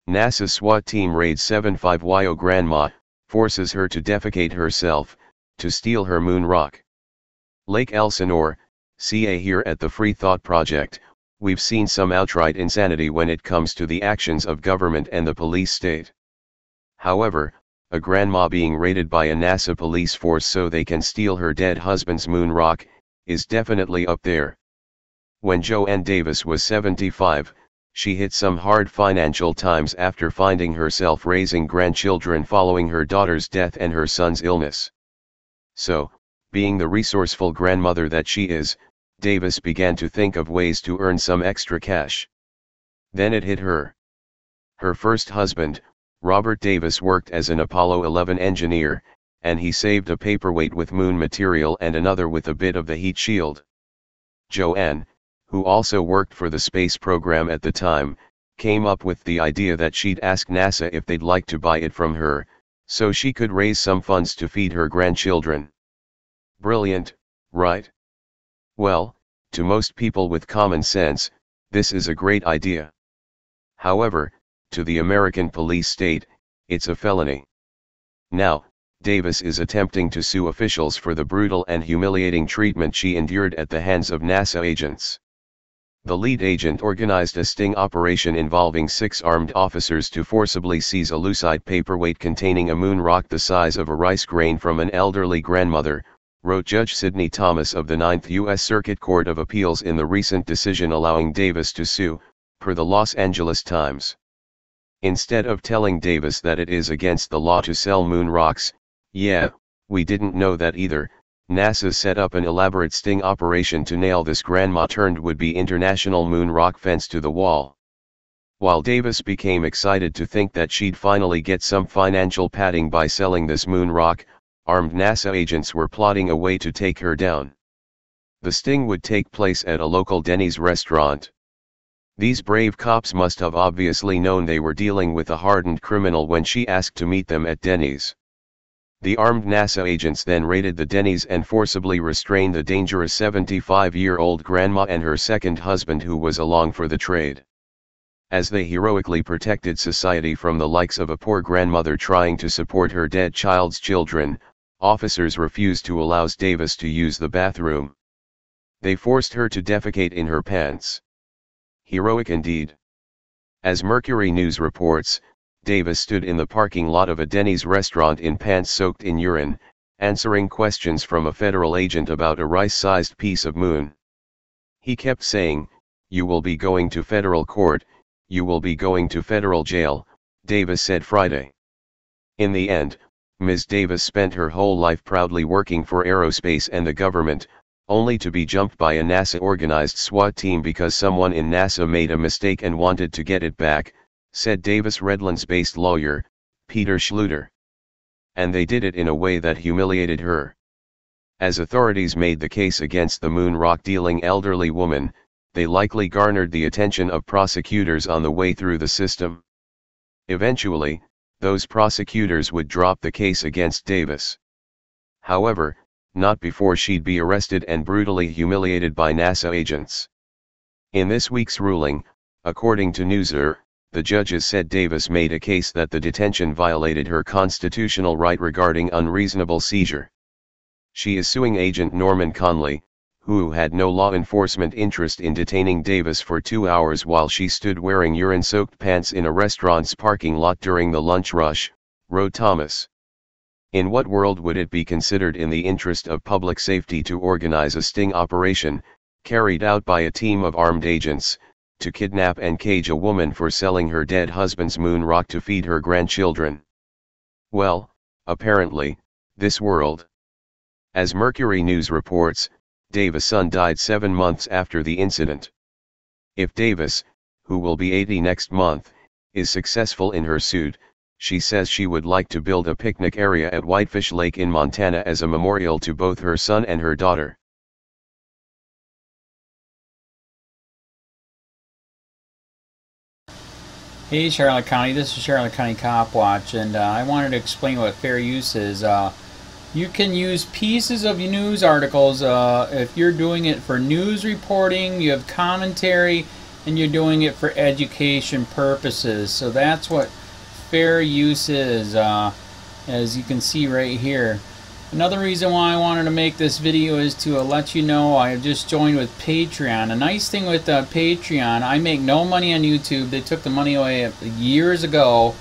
NASA SWAT team raids 75-YO grandma, forces her to defecate herself, to steal her moon rock. Lake Elsinore, CA. Here at the Free Thought Project, we've seen some outright insanity when it comes to the actions of government and the police state. However, a grandma being raided by a NASA police force so they can steal her dead husband's moon rock, is definitely up there. When Joanne Davis was 75, she hit some hard financial times after finding herself raising grandchildren following her daughter's death and her son's illness. So, being the resourceful grandmother that she is, Davis began to think of ways to earn some extra cash. Then it hit her. Her first husband, Robert Davis, worked as an Apollo 11 engineer, and he saved a paperweight with moon material and another with a bit of the heat shield. Joanne, who also worked for the space program at the time, came up with the idea that she'd ask NASA if they'd like to buy it from her, so she could raise some funds to feed her grandchildren. Brilliant, right? Well, to most people with common sense, this is a great idea. However, to the American police state, it's a felony. Now, Davis is attempting to sue officials for the brutal and humiliating treatment she endured at the hands of NASA agents. The lead agent organized a sting operation involving 6 armed officers to forcibly seize a lucite paperweight containing a moon rock the size of a rice grain from an elderly grandmother, wrote Judge Sidney Thomas of the 9th U.S. Circuit Court of Appeals in the recent decision allowing Davis to sue, per the Los Angeles Times. Instead of telling Davis that it is against the law to sell moon rocks, yeah, we didn't know that either, NASA set up an elaborate sting operation to nail this grandma-turned-would-be international moon rock fence to the wall. While Davis became excited to think that she'd finally get some financial padding by selling this moon rock, armed NASA agents were plotting a way to take her down. The sting would take place at a local Denny's restaurant. These brave cops must have obviously known they were dealing with a hardened criminal when she asked to meet them at Denny's. The armed NASA agents then raided the Denny's and forcibly restrained the dangerous 75-year-old grandma and her second husband who was along for the trade. As they heroically protected society from the likes of a poor grandmother trying to support her dead child's children, officers refused to allow Davis to use the bathroom. They forced her to defecate in her pants. Heroic indeed. As Mercury News reports, Davis stood in the parking lot of a Denny's restaurant in pants soaked in urine, answering questions from a federal agent about a rice-sized piece of moon. He kept saying, "You will be going to federal court, you will be going to federal jail," Davis said Friday. In the end, Ms. Davis spent her whole life proudly working for aerospace and the government, only to be jumped by a NASA-organized SWAT team because someone in NASA made a mistake and wanted to get it back, said Davis Redlands-based lawyer, Peter Schluter. And they did it in a way that humiliated her. As authorities made the case against the moon rock-dealing elderly woman, they likely garnered the attention of prosecutors on the way through the system. Eventually, those prosecutors would drop the case against Davis. However, not before she'd be arrested and brutally humiliated by NASA agents. In this week's ruling, according to Newser, the judges said Davis made a case that the detention violated her constitutional right regarding unreasonable seizure. She is suing agent Norman Conley, who had no law enforcement interest in detaining Davis for 2 hours while she stood wearing urine-soaked pants in a restaurant's parking lot during the lunch rush, wrote Thomas. In what world would it be considered in the interest of public safety to organize a sting operation, carried out by a team of armed agents, to kidnap and cage a woman for selling her dead husband's moon rock to feed her grandchildren? Well, apparently, this world. As Mercury News reports, Davis' son died 7 months after the incident. If Davis, who will be 80 next month, is successful in her suit, she says she would like to build a picnic area at Whitefish Lake in Montana as a memorial to both her son and her daughter. Hey Charlotte County, this is Charlotte County COPWATCH, and I wanted to explain what fair use is. You can use pieces of news articles if you're doing it for news reporting, you have commentary, and you're doing it for education purposes. So that's what fair use is, as you can see right here. Another reason why I wanted to make this video is to let you know I have just joined with Patreon. A nice thing with Patreon, I make no money on YouTube. They took the money away years ago,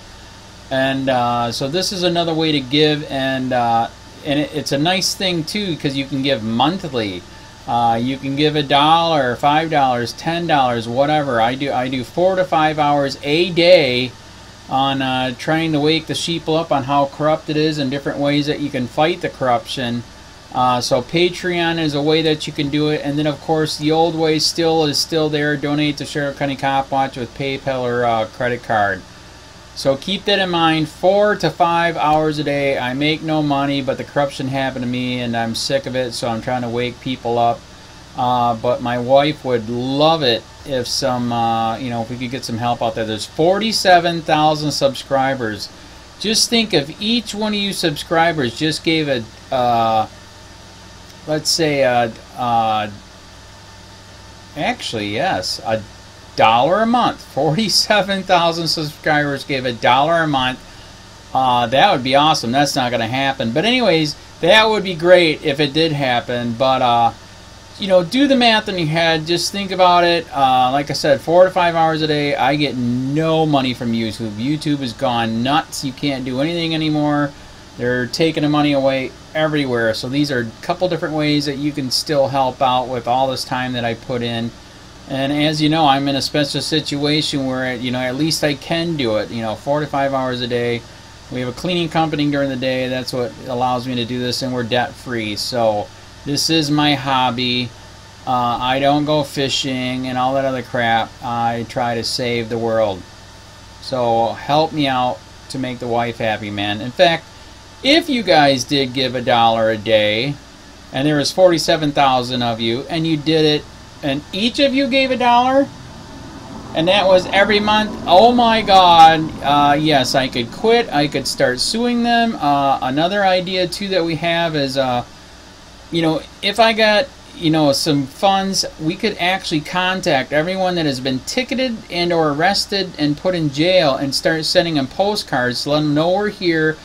and so this is another way to give, and it's a nice thing too because you can give monthly. You can give $1, $5, $10, whatever. I do 4 to 5 hours a day on trying to wake the sheep up on how corrupt it is and different ways that you can fight the corruption. So Patreon is a way that you can do it, and then of course the old way is still there. Donate to Sheriff County Cop Watch with PayPal or credit card. So keep that in mind. 4 to 5 hours a day. I make no money, but the corruption happened to me and I'm sick of it, so I'm trying to wake people up. But my wife would love it if some, if we could get some help out there. There's 47,000 subscribers. Just think if each one of you subscribers just gave a, let's say, actually, yes, $1 a month. 47,000 subscribers gave $1 a month. That would be awesome. That's not going to happen. But anyways, that would be great if it did happen. But, do the math in your head. Just think about it. Like I said, 4 to 5 hours a day. I get no money from YouTube. YouTube has gone nuts. You can't do anything anymore. They're taking the money away everywhere. So these are a couple different ways that you can still help out with all this time that I put in. And as you know, I'm in a special situation where, at least I can do it. 4 to 5 hours a day. We have a cleaning company during the day. That's what allows me to do this, and we're debt free. So this is my hobby. I don't go fishing and all that other crap. I try to save the world. So help me out to make the wife happy, man. In fact, if you guys did give $1 a day, and there was 47,000 of you, and you did it, and each of you gave $1, and that was every month, oh my God, yes, I could quit. I could start suing them. Another idea too that we have is, if I got, some funds, we could actually contact everyone that has been ticketed and or arrested and put in jail and start sending them postcards to let them know we're here,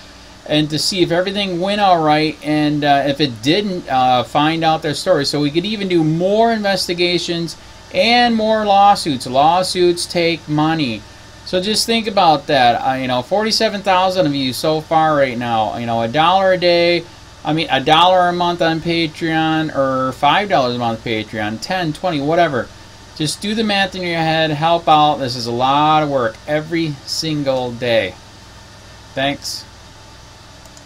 and to see if everything went all right, and if it didn't, find out their story. So we could even do more investigations and more lawsuits. Lawsuits take money. So just think about that. 47,000 of you so far right now. $1 a day. $1 a month on Patreon, or $5 a month Patreon, 10, 20, whatever. Just do the math in your head. Help out. This is a lot of work every single day. Thanks.